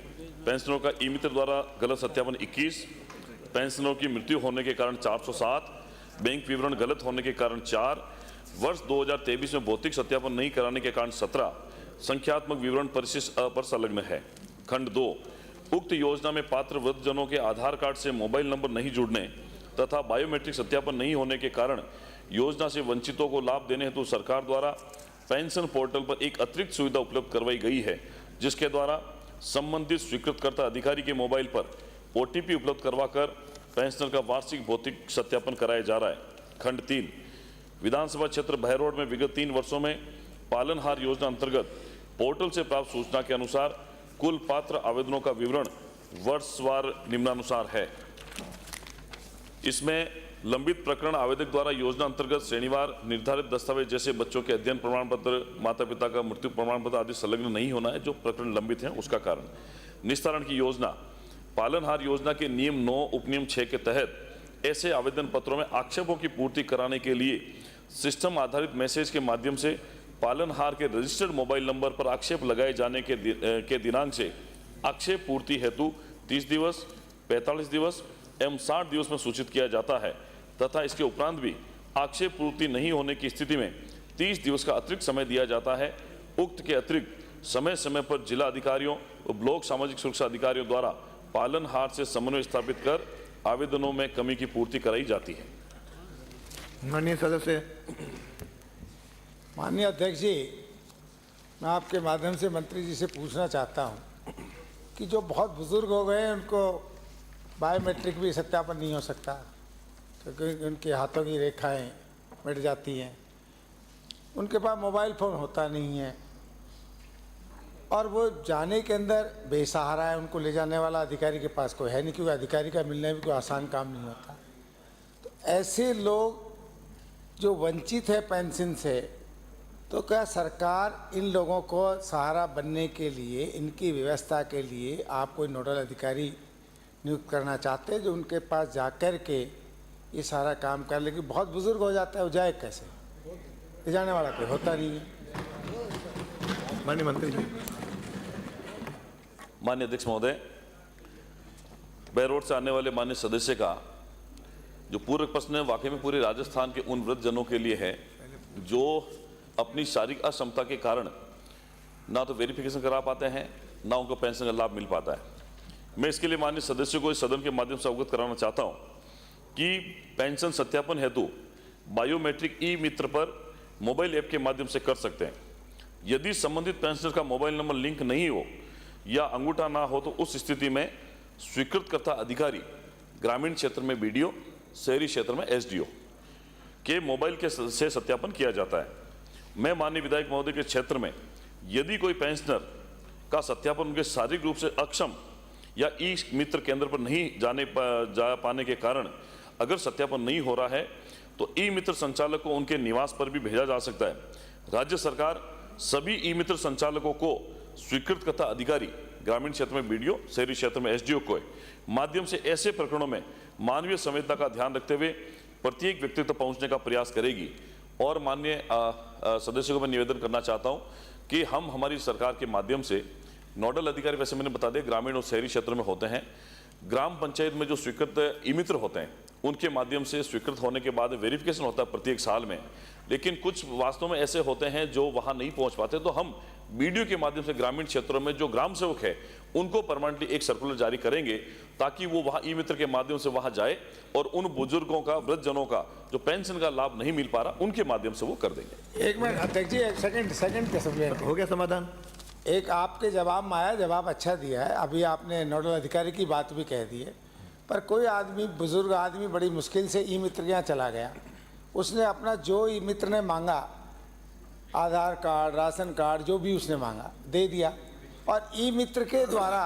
E: पेंशनरों का ई मित्र द्वारा गलत सत्यापन 21, पेंशनरों की मृत्यु होने के कारण 407, बैंक विवरण गलत होने के कारण 4, वर्ष 2023 में भौतिक सत्यापन नहीं कराने के कारण 17, संख्यात्मक विवरण परिशिष्ट अ पर संलग्न है। खंड 2, उक्त योजना में पात्र वृद्धजनों के आधार कार्ड से मोबाइल नंबर नहीं जुड़ने तथा बायोमेट्रिक सत्यापन नहीं होने के कारण योजना से वंचितों को लाभ देने हेतु सरकार द्वारा पेंशन पोर्टल पर एक अतिरिक्त सुविधा उपलब्ध करवाई गई है, जिसके द्वारा संबंधित स्वीकृतकर्ता अधिकारी के मोबाइल पर OTP उपलब्ध करवाकर पेंशनर का वार्षिक भौतिक सत्यापन कराया जा रहा है। खंड 3, विधानसभा क्षेत्र बहरोड में विगत 3 वर्षों में पालनहार योजना अंतर्गत पोर्टल से प्राप्त सूचना के अनुसार कुल पात्र आवेदनों का विवरण वर्षवार निम्नानुसार है। इसमें लंबित प्रकरण आवेदक द्वारा योजना अंतर्गत श्रेणीवार निर्धारित दस्तावेज जैसे बच्चों के अध्ययन प्रमाण पत्र, माता पिता का मृत्यु प्रमाण पत्र आदि संलग्न नहीं होना है, जो प्रकरण लंबित हैं उसका कारण। निस्तारण की योजना, पालनहार योजना के नियम 9 उपनियम 6 के तहत ऐसे आवेदन पत्रों में आक्षेपों की पूर्ति कराने के लिए सिस्टम आधारित मैसेज के माध्यम से पालनहार के रजिस्टर्ड मोबाइल नंबर पर आक्षेप लगाए जाने के दिनांक से आक्षेप पूर्ति हेतु 30 दिवस, 45 दिवस एवं 60 दिवस में सूचित किया जाता है तथा इसके उपरांत भी आक्षेप पूर्ति नहीं होने की स्थिति में 30 दिवस का अतिरिक्त समय दिया जाता है। उक्त के अतिरिक्त समय समय पर जिला अधिकारियों और ब्लॉक सामाजिक सुरक्षा अधिकारियों द्वारा पालनहार से समन्वय स्थापित कर आवेदनों में कमी की पूर्ति कराई जाती है।
A: माननीय सदस्य।
P: माननीय अध्यक्ष जी, मैं आपके माध्यम से मंत्री जी से पूछना चाहता हूं कि जो बहुत बुजुर्ग हो गए हैं उनको बायोमेट्रिक भी सत्यापन नहीं हो सकता क्योंकि उनके हाथों की रेखाएं मिट जाती हैं, उनके पास मोबाइल फ़ोन होता नहीं है और वो जाने के अंदर बेसहारा है, उनको ले जाने वाला अधिकारी के पास कोई है नहीं क्योंकि अधिकारी का मिलना भी कोई आसान काम नहीं होता। तो ऐसे लोग जो वंचित है पेंशन से, तो क्या सरकार इन लोगों को सहारा बनने के लिए, इनकी व्यवस्था के लिए आप कोई नोडल अधिकारी नियुक्त करना चाहते हैं जो उनके पास जाकर के ये सारा काम कर, लेकिन बहुत बुजुर्ग हो जाता है, वो जाए कैसे, ले जाने वाला कोई होता नहीं है।
A: माननीय मंत्री जी।
E: माननीय अध्यक्ष महोदय, बहरोड से आने वाले माननीय सदस्य का जो पूरक प्रश्न है वाकई में पूरे राजस्थान के उन वृद्धजनों के लिए है जो अपनी शारीरिक अक्षमता के कारण ना तो वेरिफिकेशन करा पाते हैं, ना उनको पेंशन का लाभ मिल पाता है। मैं इसके लिए माननीय सदस्यों को इस सदन के माध्यम से अवगत कराना चाहता हूं कि पेंशन सत्यापन हेतु बायोमेट्रिक ई मित्र पर मोबाइल ऐप के माध्यम से कर सकते हैं। यदि संबंधित पेंशनर का मोबाइल नंबर लिंक नहीं हो या अंगूठा ना हो तो उस स्थिति में स्वीकृतकर्ता अधिकारी ग्रामीण क्षेत्र में BDO, शहरी क्षेत्र में SDO के मोबाइल के से सत्यापन किया जाता है। मैं माननीय विधायक महोदय के क्षेत्र में यदि कोई पेंशनर का सत्यापन उनके शारीरिक रूप से अक्षम या ई मित्र केंद्र पर नहीं जा पाने के कारण अगर सत्यापन नहीं हो रहा है तो ई मित्र संचालक को उनके निवास पर भी भेजा जा सकता है। राज्य सरकार सभी ई मित्र संचालकों को स्वीकृतकर्ता अधिकारी ग्रामीण क्षेत्र में BDO, शहरी क्षेत्र में SDO के माध्यम से ऐसे प्रकरणों में मानवीय संवेदना का ध्यान रखते हुए प्रत्येक व्यक्ति तक पहुंचने का प्रयास करेगी। और माननीय सदस्यों को मैं निवेदन करना चाहता हूं कि हम हमारी सरकार के माध्यम से नोडल अधिकारी, वैसे मैंने बता दिया, ग्रामीण और शहरी क्षेत्र में होते हैं। ग्राम पंचायत में जो स्वीकृत ई मित्र होते हैं उनके माध्यम से स्वीकृत होने के बाद वेरिफिकेशन होता है प्रत्येक साल में, लेकिन कुछ वास्तव में ऐसे होते हैं जो वहां नहीं पहुंच पाते, तो हम BDO के माध्यम से ग्रामीण क्षेत्रों में जो ग्राम सेवक है उनको परमानेंटली एक सर्कुलर जारी करेंगे ताकि वो वहां ई मित्र के माध्यम से वहां जाए और उन बुजुर्गों का, वृद्धजनों का जो पेंशन का लाभ नहीं मिल पा रहा उनके माध्यम से वो कर देंगे।
P: एक मिनट अध्यक्ष जी, एक सेकंड का समय
A: हो गया समाधान।
P: एक आपके जवाब में आया, जवाब अच्छा दिया है। अभी आपने नोडल अधिकारी की बात भी कह दी है, पर कोई आदमी, बुजुर्ग आदमी बड़ी मुश्किल से ई मित्र के यहाँ चला गया, उसने अपना जो ई मित्र ने मांगा, आधार कार्ड, राशन कार्ड, जो भी उसने मांगा दे दिया और ई मित्र के द्वारा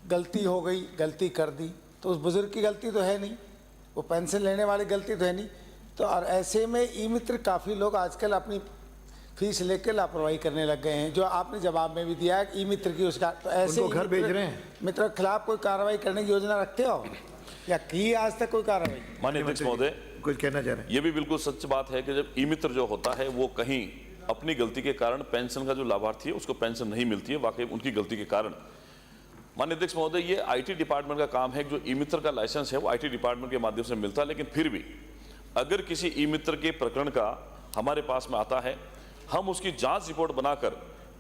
P: गलती हो गई, गलती कर दी, तो उस बुजुर्ग की गलती तो है नहीं, वो पेंशन लेने वाली गलती तो है नहीं। तो और ऐसे में ई मित्र काफ़ी लोग आजकल अपनी फीस लेकर लापरवाही करने लग गए हैं, जो आपने जवाब में भी दिया है ई मित्र की उसका, तो ऐसे
A: घर भेज रहे हैं।
P: मित्र के खिलाफ कोई कार्रवाई करने की योजना रखते हो या की आज तक कोई कार्रवाई?
E: माननीय अध्यक्ष महोदय,
A: कुछ कहना चाह रहे हैं?
E: ये भी बिल्कुल सच बात है कि जब ई मित्र जो होता है वो कहीं अपनी गलती के कारण पेंशन का जो लाभार्थी है उसको पेंशन नहीं मिलती है, वाकई उनकी गलती के कारण। माननीय अध्यक्ष महोदय, ये IT डिपार्टमेंट का काम है, जो ई मित्र का लाइसेंस है वो IT डिपार्टमेंट के माध्यम से मिलता है, लेकिन फिर भी अगर किसी ई मित्र के प्रकरण का हमारे पास में आता है, हम उसकी जांच रिपोर्ट बनाकर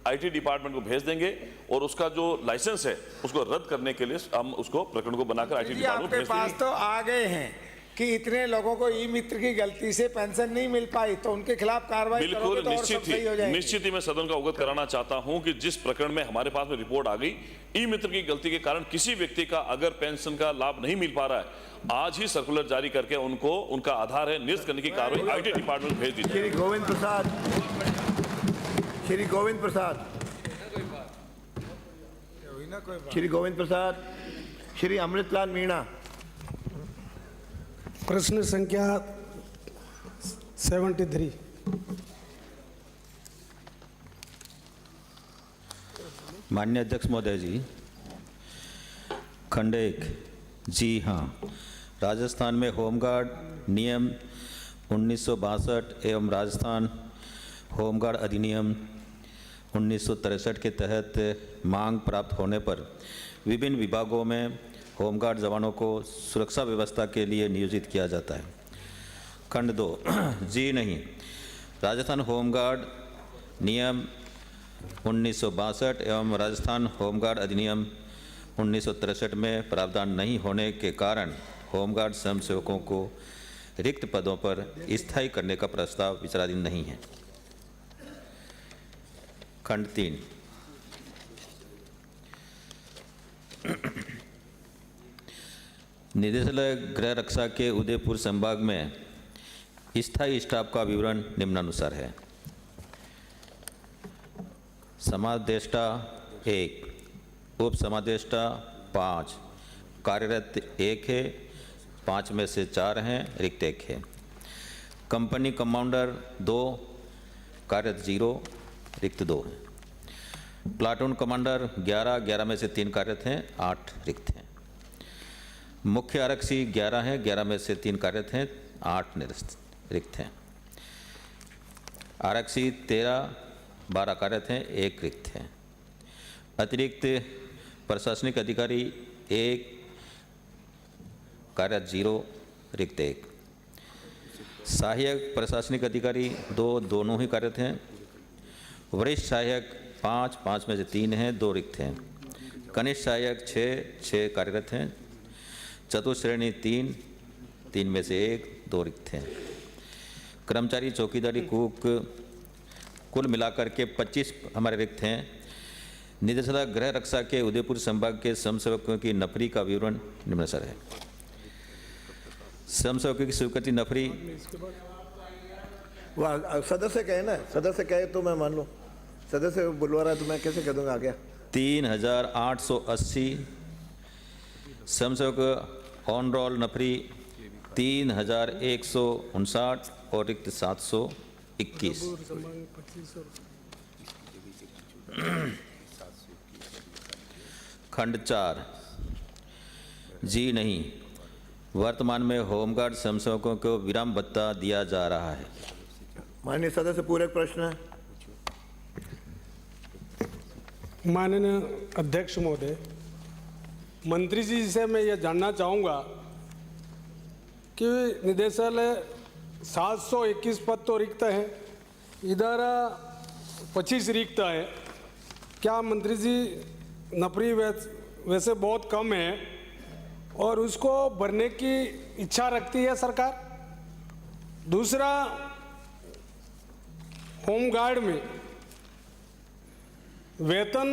E: आईटी डिपार्टमेंट को भेज देंगे और उसका जो लाइसेंस है उसको रद्द करने के लिए हम उसको प्रकरण को बनाकर आईटी डिपार्टमेंट
P: आपके
E: भेज देंगे।
P: पास तो आ गए हैं कि इतने लोगों को ई मित्र की गलती से पेंशन नहीं मिल पाई, तो उनके खिलाफ कार्रवाई करोगे
E: बिल्कुल
P: तो और सब सही हो जाएगी।
E: निश्चित ही मैं सदन का अवगत कराना चाहता हूं कि जिस प्रकरण में हमारे पास में रिपोर्ट आ गई, ई मित्र की गलती के कारण किसी व्यक्ति का अगर पेंशन का लाभ नहीं मिल पा रहा है, आज ही सर्कुलर जारी करके उनको उनका आधार है निरस्त करने की कार्रवाई आईटी डिपार्टमेंट भेज दीजिए।
A: श्री गोविंद प्रसाद, श्री गोविंद प्रसाद, श्री अमृतलाल मीणा।
B: प्रश्न संख्या 73।
F: माननीय अध्यक्ष महोदय जी, खंड 1। जी हाँ, राजस्थान में होमगार्ड नियम 1962 एवं राजस्थान होमगार्ड अधिनियम 1963 के तहत मांग प्राप्त होने पर विभिन्न विभागों में होमगार्ड जवानों को सुरक्षा व्यवस्था के लिए नियोजित किया जाता है। खंड 2। जी नहीं, राजस्थान होमगार्ड नियम 1962 एवं राजस्थान होमगार्ड अधिनियम 1963 में प्रावधान नहीं होने के कारण होमगार्ड स्वयंसेवकों को रिक्त पदों पर स्थायी करने का प्रस्ताव विचाराधीन नहीं है। खंड 3। निदेशालय गृह रक्षा के उदयपुर संभाग में स्थायी स्टाफ का विवरण निम्नानुसार है। समादेष्टा 1, उप समादेष्टा 5, कार्यरत 1 है, 5 में से 4 हैं, रिक्त 1 है। कंपनी कमांडर 2, कार्यरत 0, रिक्त 2 है। प्लाटून कमांडर 11 में से 3 कार्यरत हैं, 8 रिक्त हैं। मुख्य आरक्षी 11 हैं, 11 में से 3 कार्यरत हैं, 8 निरस्त रिक्त हैं। आरक्षी 13, 12 कार्यरत हैं, 1 रिक्त हैं। अतिरिक्त प्रशासनिक अधिकारी 1, कार्यरत 0, रिक्त 1। सहायक प्रशासनिक अधिकारी 2, दोनों ही कार्यरत हैं। वरिष्ठ सहायक 5 में से 3 हैं, 2 रिक्त हैं। कनिष्ठ सहायक 6 कार्यरत हैं। चतुश्रेणी 3 में से 1, 2 रिक्त हैं। कर्मचारी चौकीदारी कुक कुल मिलाकर के 25 हमारे रिक्त हैं। निदेशालय गृह रक्षा के उदयपुर संभाग के स्वयंसेवकों की नफरी का विवरण निम्नानुसार है। स्वयंसेवकों की स्वीकृति नफरी
A: वह सदस्य कहे ना, सदस्य कहे तो मैं मान लूँ, सदस्य बुलवा रहा है तो मैं कैसे कह दूंगा? आ गया
F: 3880 स्वयंसेवक ऑन रोल नफरी 3159 और रिक्त 721। खंड 4। जी नहीं, वर्तमान में होमगार्ड स्वयंसेवकों को विराम भत्ता दिया जा रहा है।
A: माननीय सदस्य पूरक प्रश्न है।
Q: माननीय अध्यक्ष महोदय, मंत्री जी से मैं ये जानना चाहूँगा कि निदेशालय 721 पद तो रिक्त है, इधर 25 रिक्त है। क्या मंत्री जी नफरी वैसे बहुत कम है और उसको भरने की इच्छा रखती है सरकार? दूसरा, होमगार्ड में वेतन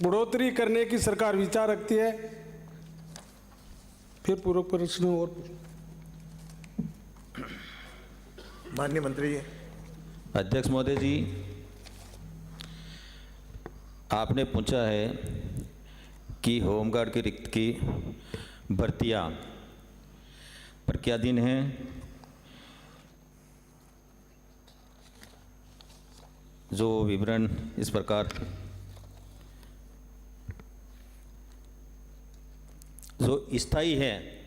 Q: बढ़ोतरी करने की सरकार विचार रखती है? फिर पूर्व प्रश्न और
A: माननीय मंत्री जी।
F: अध्यक्ष महोदय जी, आपने पूछा है कि होमगार्ड की रिक्त की भर्तियां प्रक्रियाधीन हैं। जो विवरण इस प्रकार, जो स्थायी हैं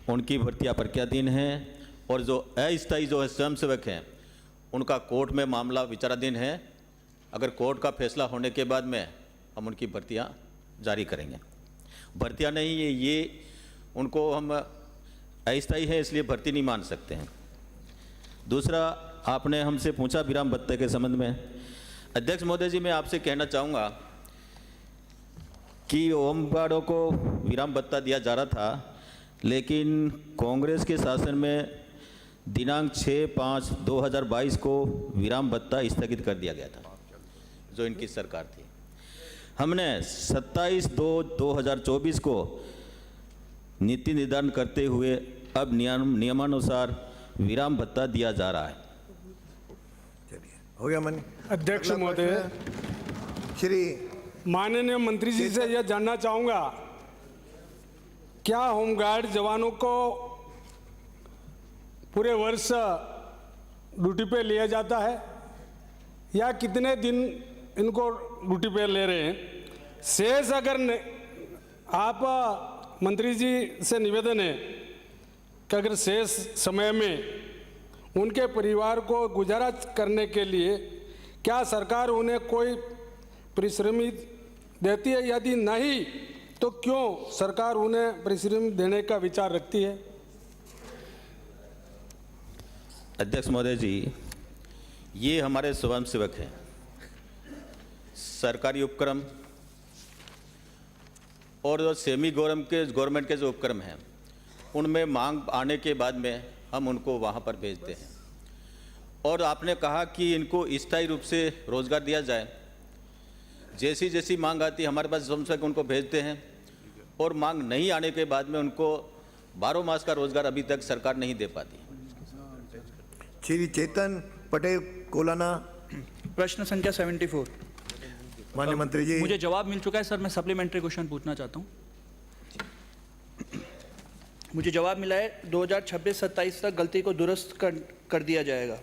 F: उनकी भर्तियां प्रक्रियाधीन हैं और जो अस्थायी जो है स्वयंसेवक हैं उनका कोर्ट में मामला विचाराधीन है। अगर कोर्ट का फैसला होने के बाद में हम उनकी भर्तियां जारी करेंगे। भर्तियां नहीं है ये, उनको हम अस्थायी है इसलिए भर्ती नहीं मान सकते हैं। दूसरा, आपने हमसे पूछा विराम भत्ते के संबंध में। अध्यक्ष महोदय जी, मैं आपसे कहना चाहूँगा कि होमगार्डों को विराम भत्ता दिया जा रहा था, लेकिन कांग्रेस के शासन में दिनांक 6/5/2022 को विराम भत्ता स्थगित कर दिया गया था, जो इनकी सरकार थी। हमने 27/2/2024 को नीति निर्धारण करते हुए अब नियमानुसार विराम भत्ता दिया जा रहा है।
A: हो गया मन।
Q: अध्यक्ष महोदय,
A: श्री
Q: माननीय मंत्री जी से यह जानना चाहूंगा, क्या होमगार्ड जवानों को पूरे वर्ष ड्यूटी पे लिया जाता है या कितने दिन इनको ड्यूटी पे ले रहे हैं? शेष अगर आप मंत्री जी से निवेदन है कि अगर शेष समय में उनके परिवार को गुजारा करने के लिए क्या सरकार उन्हें कोई परिश्रमी देती है? यदि नहीं तो क्यों सरकार उन्हें परिश्रम देने का विचार रखती है?
F: अध्यक्ष महोदय जी, ये हमारे स्वयंसेवक हैं। सरकारी उपक्रम और जो सेमी गवर्नमेंट के जो उपक्रम हैं, उनमें मांग आने के बाद में हम उनको वहाँ पर भेजते हैं। और आपने कहा कि इनको स्थायी रूप से रोजगार दिया जाए। जैसी जैसी मांग आती है हमारे पास स्वयंसेवक उनको भेजते हैं, और मांग नहीं आने के बाद में उनको 12 मास का रोजगार अभी तक सरकार नहीं दे पाती।
A: श्री चेतन पटेल कोलाना।
R: प्रश्न संख्या 74।
A: माननीय मंत्री जी,
R: मुझे जवाब मिल चुका है सर, मैं सप्लीमेंट्री क्वेश्चन पूछना चाहता हूँ। मुझे जवाब मिला है 2026-27 तक गलती को दुरुस्त कर दिया जाएगा।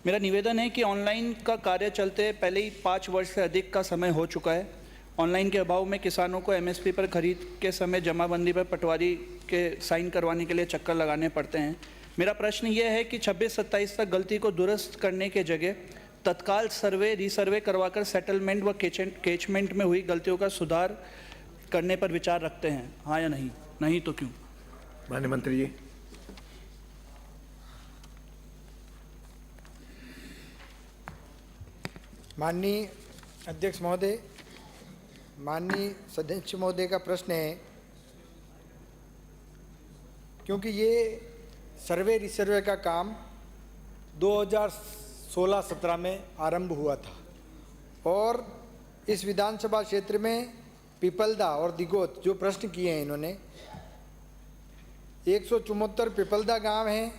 R: मेरा निवेदन है कि ऑनलाइन का कार्य चलते पहले ही 5 वर्ष से अधिक का समय हो चुका है। ऑनलाइन के अभाव में किसानों को एमएसपी पर खरीद के समय जमाबंदी पर पटवारी के साइन करवाने के लिए चक्कर लगाने पड़ते हैं। मेरा प्रश्न यह है कि 26-27 तक गलती को दुरुस्त करने के जगह तत्काल सर्वे रीसर्वे करवाकर सेटलमेंट व कैचमेंट में हुई गलतियों का सुधार करने पर विचार रखते हैं, हाँ या नहीं? नहीं तो क्यों?
A: माननीय मंत्री जी।
H: माननीय अध्यक्ष महोदय, माननीय सदस्य महोदय का प्रश्न है, क्योंकि ये सर्वे रिसर्वे का काम 2016-17 में आरंभ हुआ था और इस विधानसभा क्षेत्र में पिपलदा और दिगोत जो प्रश्न किए हैं इन्होंने, 174 पिपलदा गांव हैं,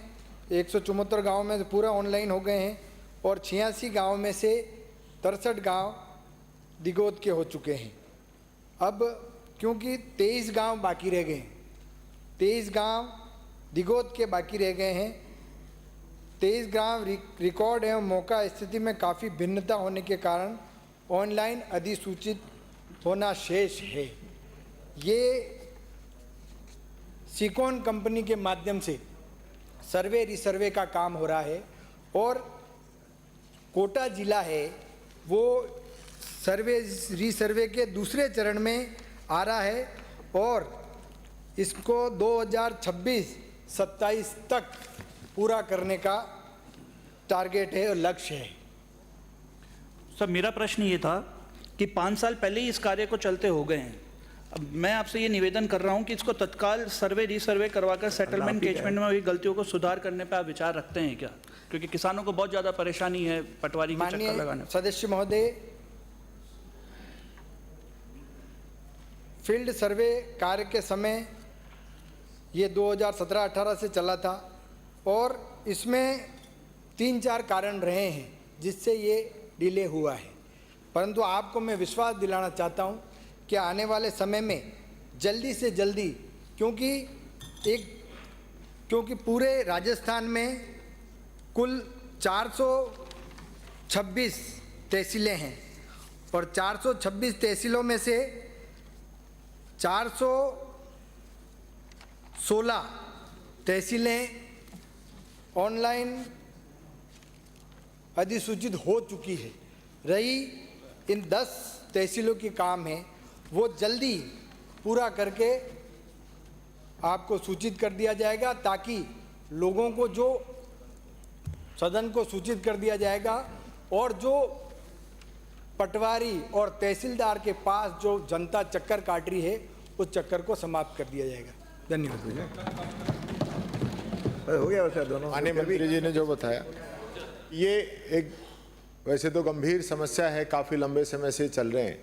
H: 174 गांव में पूरा ऑनलाइन हो गए हैं और 86 गांव में से 63 गांव दिगोत के हो चुके हैं। अब क्योंकि 23 गांव बाकी रह गए हैं, 23 गांव दिगोत के बाकी रह गए हैं, 23 गांव रिकॉर्ड एवं मौका स्थिति में काफ़ी भिन्नता होने के कारण ऑनलाइन अधिसूचित होना शेष है। ये सिकॉन कंपनी के माध्यम से सर्वे रिसर्वे का काम हो रहा है और कोटा जिला है वो सर्वे रिसर्वे के दूसरे चरण में आ रहा है और इसको 2026-27 तक पूरा करने का टारगेट है और लक्ष्य है।
R: सर, मेरा प्रश्न ये था कि 5 साल पहले ही इस कार्य को चलते हो गए हैं। अब मैं आपसे ये निवेदन कर रहा हूँ कि इसको तत्काल सर्वे रीसर्वे करवाकर सेटलमेंट कैचमेंट में हुई गलतियों को सुधार करने पर आप विचार रखते हैं क्या? क्योंकि किसानों को बहुत ज़्यादा परेशानी है पटवारी के चक्कर लगाने।
H: सदस्य महोदय, फील्ड सर्वे कार्य के समय ये 2017-18 से चला था और इसमें 3-4 कारण रहे हैं जिससे ये डिले हुआ है, परंतु आपको मैं विश्वास दिलाना चाहता हूँ कि आने वाले समय में जल्दी से जल्दी, क्योंकि पूरे राजस्थान में कुल 426 तहसीलें हैं और 426 तहसीलों में से 416 तहसीलें ऑनलाइन अधिसूचित हो चुकी है। रही इन 10 तहसीलों की काम है वो जल्दी पूरा करके आपको सूचित कर दिया जाएगा, ताकि लोगों को जो सदन को सूचित कर दिया जाएगा और जो पटवारी और तहसीलदार के पास जो जनता चक्कर काट रही है उस चक्कर को समाप्त कर दिया जाएगा। धन्यवाद।
A: हो गया वैसे दोनों।
L: माननीय मंत्री जी ने जो बताया, ये एक वैसे तो गंभीर समस्या है, काफ़ी लंबे समय से चल रहे हैं,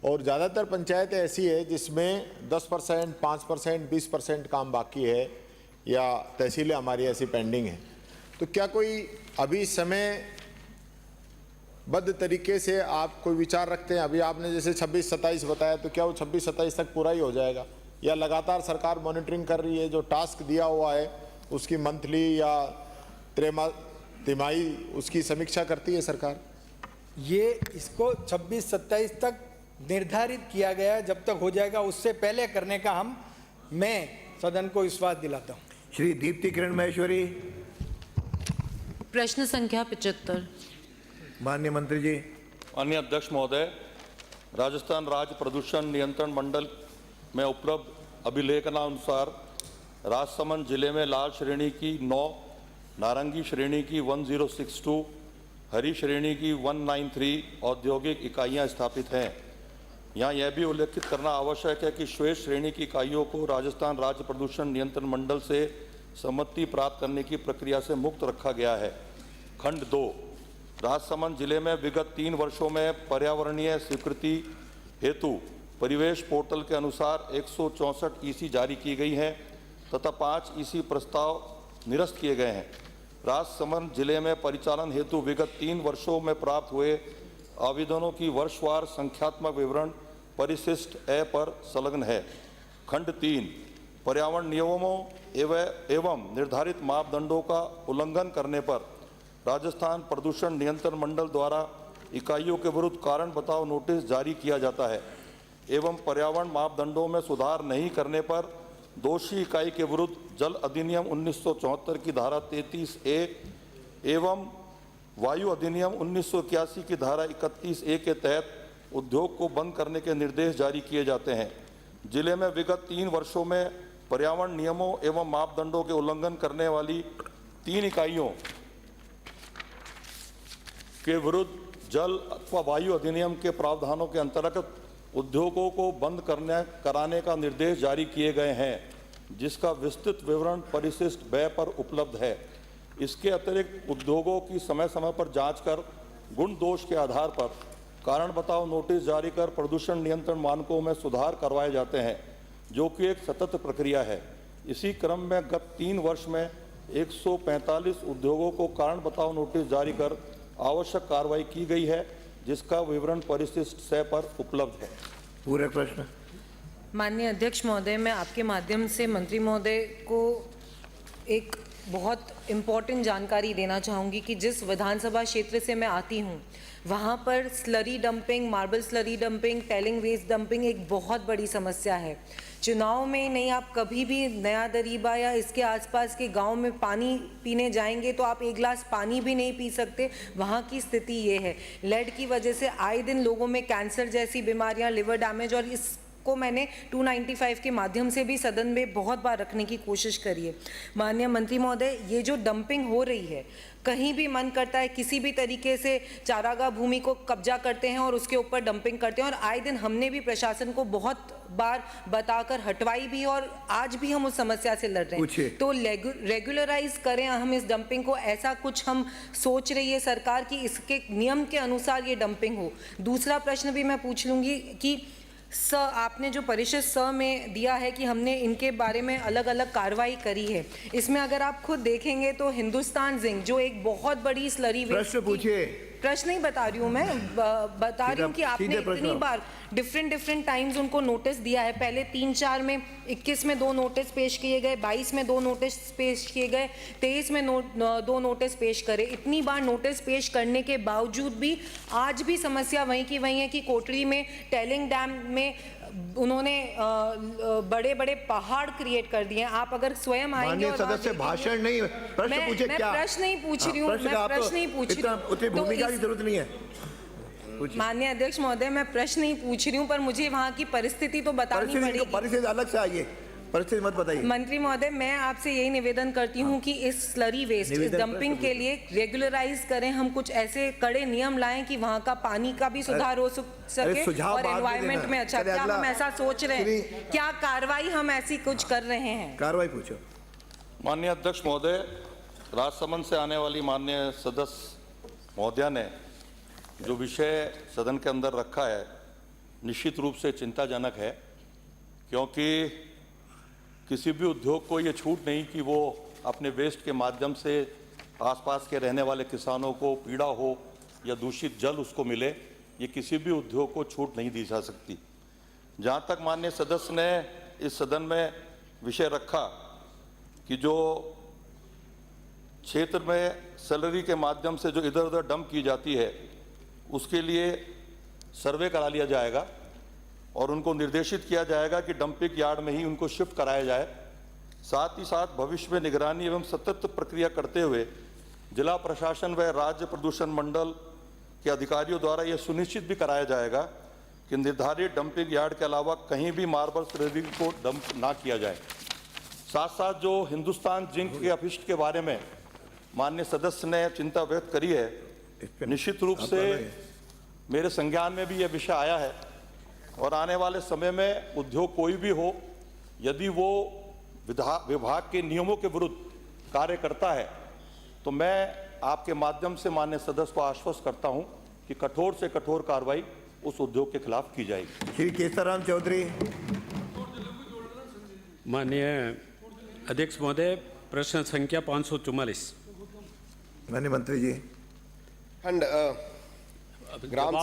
L: और ज़्यादातर पंचायतें ऐसी है जिसमें 10%, 5%, 20% काम बाकी है, या तहसीलें हमारी ऐसी पेंडिंग हैं। तो क्या कोई अभी समय बद्ध तरीके से आप कोई विचार रखते हैं? अभी आपने जैसे 26-27 बताया, तो क्या वो 26-27 तक पूरा ही हो जाएगा, या लगातार सरकार मॉनिटरिंग कर रही है, जो टास्क दिया हुआ है उसकी मंथली या तिमाही उसकी समीक्षा करती है सरकार?
H: ये इसको 26-27 तक निर्धारित किया गया है, जब तक हो जाएगा उससे पहले करने का मैं सदन को विश्वास दिलाता हूँ।
A: श्री दीप्ति किरण महेश्वरी।
S: प्रश्न संख्या 75।
A: माननीय मंत्री जी।
T: माननीय अध्यक्ष महोदय, राजस्थान राज्य प्रदूषण नियंत्रण मंडल में उपलब्ध अभिलेखनानुसार राजसमंद जिले में लाल श्रेणी की 9, नारंगी श्रेणी की 1062, हरी श्रेणी की 193 औद्योगिक इकाइयां स्थापित हैं। यहाँ यह भी उल्लेखित करना आवश्यक है कि श्वेत श्रेणी की इकाइयों को राजस्थान राज्य प्रदूषण नियंत्रण मंडल से सम्मति प्राप्त करने की प्रक्रिया से मुक्त रखा गया है। खंड 2, राजसमंद जिले में विगत 3 वर्षों में पर्यावरणीय स्वीकृति हेतु परिवेश पोर्टल के अनुसार 164 ईसी जारी की गई हैं तथा 5 ईसी प्रस्ताव निरस्त किए गए हैं। राजसमंद जिले में परिचालन हेतु विगत 3 वर्षों में प्राप्त हुए आवेदनों की वर्षवार संख्यात्मक विवरण परिशिष्ट ए पर संलग्न है। खंड 3, पर्यावरण नियमों एवं निर्धारित मापदंडों का उल्लंघन करने पर राजस्थान प्रदूषण नियंत्रण मंडल द्वारा इकाइयों के विरुद्ध कारण बताओ नोटिस जारी किया जाता है एवं पर्यावरण मापदंडों में सुधार नहीं करने पर दोषी इकाई के विरुद्ध जल अधिनियम 1974 की धारा 33A एवं वायु अधिनियम 1981 की धारा 31A के तहत उद्योग को बंद करने के निर्देश जारी किए जाते हैं। जिले में विगत 3 वर्षों में पर्यावरण नियमों एवं मापदंडों के उल्लंघन करने वाली 3 इकाइयों के विरुद्ध जल अथवा वायु अधिनियम के प्रावधानों के अंतर्गत उद्योगों को बंद कराने का निर्देश जारी किए गए हैं, जिसका विस्तृत विवरण परिशिष्ट व्यय पर उपलब्ध है। इसके अतिरिक्त उद्योगों की समय समय पर जांच कर गुण दोष के आधार पर कारण बताओ नोटिस जारी कर प्रदूषण नियंत्रण मानकों में सुधार करवाए जाते हैं, जो कि एक सतत प्रक्रिया है। इसी क्रम में गत 3 वर्ष में 145 उद्योगों को कारण बताओ नोटिस जारी कर आवश्यक कार्रवाई की गई है, जिसका विवरण परिशिष्ट 6 पर उपलब्ध है।
A: पूरे प्रश्न।
S: माननीय अध्यक्ष महोदय, मैं आपके माध्यम से मंत्री महोदय को एक बहुत इम्पॉर्टेंट जानकारी देना चाहूँगी कि जिस विधानसभा क्षेत्र से मैं आती हूँ वहाँ पर slurry dumping, marble slurry dumping, tailing waste dumping एक बहुत बड़ी समस्या है। चुनाव में नहीं, आप कभी भी नया दरीबा या इसके आसपास के गांव में पानी पीने जाएंगे तो आप एक गिलास पानी भी नहीं पी सकते। वहाँ की स्थिति ये है। लेड की वजह से आए दिन लोगों में कैंसर जैसी बीमारियाँ, लिवर डैमेज, और को मैंने 295 के माध्यम से भी सदन में बहुत बार रखने की कोशिश करी है। माननीय मंत्री महोदय, ये जो डंपिंग हो रही है, कहीं भी मन करता है किसी भी तरीके से चारागाह भूमि को कब्जा करते हैं और उसके ऊपर डंपिंग करते हैं, और आए दिन हमने भी प्रशासन को बहुत बार बताकर हटवाई भी, और आज भी हम उस समस्या से लड़ रहे हैं। तो रेगुलराइज करें हम इस डंपिंग को, ऐसा कुछ हम सोच रही है सरकार कि इसके नियम के अनुसार ये डंपिंग हो। दूसरा प्रश्न भी मैं पूछ लूँगी कि आपने जो परिशिष्ट 100 में दिया है कि हमने इनके बारे में अलग अलग कार्रवाई करी है, इसमें अगर आप खुद देखेंगे तो हिंदुस्तान जिंक जो एक बहुत बड़ी स्लरी वेस्ट,
A: प्रश्न पूछिए।
S: प्रश्न नहीं बता रही हूँ मैं, बता रही हूँ कि आपने इतनी बार डिफरेंट टाइम्स उनको नोटिस दिया है। पहले 3-4 में, 21 में 2 नोटिस पेश किए गए, 22 में 2 नोटिस पेश किए गए, 23 में 2 नोटिस पेश करे। इतनी बार नोटिस पेश करने के बावजूद भी आज भी समस्या वहीं की वहीं है कि कोटरी में टेलिंग डैम में उन्होंने बड़े बड़े पहाड़ क्रिएट कर दिए। आप अगर स्वयं आएंगे और
A: सदस्य भाषण नहीं, प्रश्न पूछे क्या?
S: मैं प्रश्न नहीं पूछ रही हूँ, मैं प्रश्न नहीं पूछ रही हूँ,
A: उतनी भूमिका की जरूरत नहीं है।
S: माननीय अध्यक्ष महोदय, मैं प्रश्न नहीं पूछ रही हूँ, पर मुझे वहाँ की परिस्थिति तो बतानी पड़ेगी।
A: परिस्थिति अलग से आइए, परिस्थिति मत बताइए।
S: मंत्री महोदय, मैं आपसे यही निवेदन करती हूँ कि इस स्लरी वेस्ट, इस डंपिंग के लिए रेगुलराइज करें, हम कुछ ऐसे कड़े नियम लाएं कि वहाँ का पानी का भी सुधार हो सके और एनवायरमेंट में अच्छा। क्या हम ऐसा सोच रहे हैं? क्या कार्रवाई हम ऐसी कुछ कर रहे हैं?
A: कार्रवाई पूछो।
T: माननीय अध्यक्ष महोदय, राजसमंद से आने वाली माननीय सदस्य महोदया ने जो विषय सदन के अंदर रखा है निश्चित रूप से चिंताजनक है, क्योंकि किसी भी उद्योग को ये छूट नहीं कि वो अपने वेस्ट के माध्यम से आसपास के रहने वाले किसानों को पीड़ा हो या दूषित जल उसको मिले, ये किसी भी उद्योग को छूट नहीं दी जा सकती। जहाँ तक माननीय सदस्य ने इस सदन में विषय रखा कि जो क्षेत्र में सैलरी के माध्यम से जो इधर उधर डंप की जाती है उसके लिए सर्वे करा लिया जाएगा और उनको निर्देशित किया जाएगा कि डंपिंग यार्ड में ही उनको शिफ्ट कराया जाए। साथ ही साथ भविष्य में निगरानी एवं सतत प्रक्रिया करते हुए जिला प्रशासन व राज्य प्रदूषण मंडल के अधिकारियों द्वारा यह सुनिश्चित भी कराया जाएगा कि निर्धारित डंपिंग यार्ड के अलावा कहीं भी मार्बल स्लरी को डंप ना किया जाए। साथ साथ जो हिंदुस्तान जिंक के अपशिष्ट के बारे में माननीय सदस्य ने चिंता व्यक्त करी है, निश्चित रूप से मेरे संज्ञान में भी यह विषय आया है और आने वाले समय में उद्योग कोई भी हो, यदि वो विभाग के नियमों के विरुद्ध कार्य करता है तो मैं आपके माध्यम से माननीय सदस्य को आश्वस्त करता हूं कि कठोर से कठोर कार्रवाई उस उद्योग के खिलाफ की जाएगी।
A: श्री केसराम चौधरी।
U: माननीय अध्यक्ष महोदय, प्रश्न संख्या 544।
A: माननीय मंत्री जी।
K: खंड ग्राम